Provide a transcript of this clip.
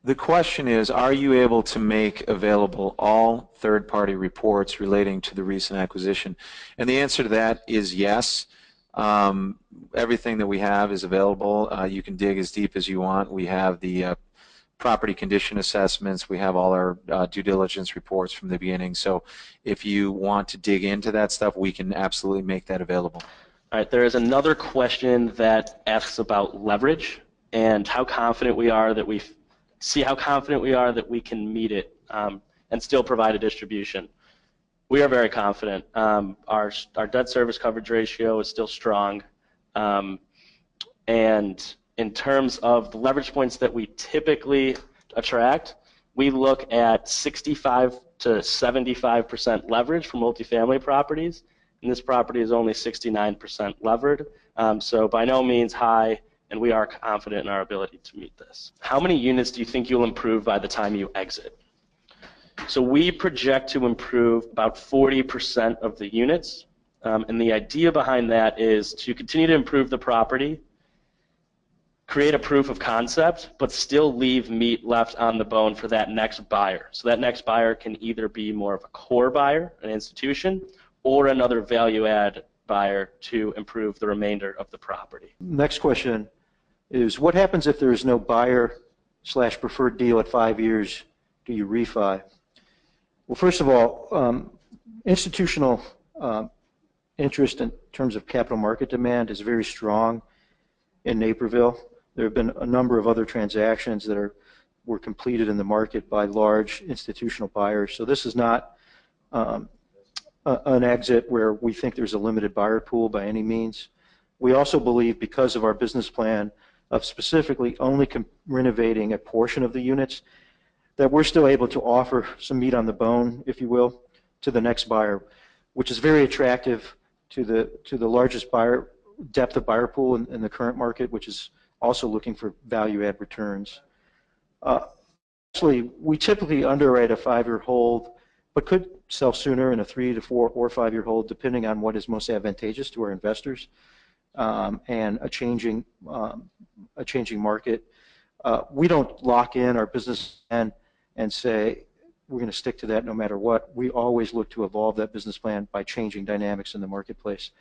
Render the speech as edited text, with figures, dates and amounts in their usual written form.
The question is, are you able to make available all third-party reports relating to the recent acquisition? And the answer to that is yes. Everything that we have is available. You can dig as deep as you want. We have the property condition assessments. We have all our due diligence reports from the beginning. So if you want to dig into that stuff, we can absolutely make that available. All right, there is another question that asks about leverage and how confident we are that we can meet it and still provide a distribution. We are very confident. Our debt service coverage ratio is still strong. And in terms of the leverage points that we typically attract, we look at 65 to 75% leverage for multifamily properties. And this property is only 69% levered. So by no means high, and we are confident in our ability to meet this. How many units do you think you'll improve by the time you exit? So we project to improve about 40% of the units, and the idea behind that is to continue to improve the property, create a proof of concept, but still leave meat left on the bone for that next buyer. So that next buyer can either be more of a core buyer, an institution, or another value-add buyer to improve the remainder of the property. Next question is, what happens if there is no buyer/preferred deal at 5 years? Do you refi? Well, first of all, institutional interest in terms of capital market demand is very strong in Naperville. There have been a number of other transactions that were completed in the market by large institutional buyers. So this is not an exit where we think there's a limited buyer pool by any means. We also believe, because of our business plan of specifically only renovating a portion of the units, that we're still able to offer some meat on the bone, if you will, to the next buyer, which is very attractive to the largest depth of buyer pool in the current market, which is also looking for value-add returns. Actually, we typically underwrite a 5-year hold, but could sell sooner in a 3 to 4 or 5-year hold, depending on what is most advantageous to our investors and a changing market. We don't lock in our business plan and say we're going to stick to that no matter what. We always look to evolve that business plan by changing dynamics in the marketplace.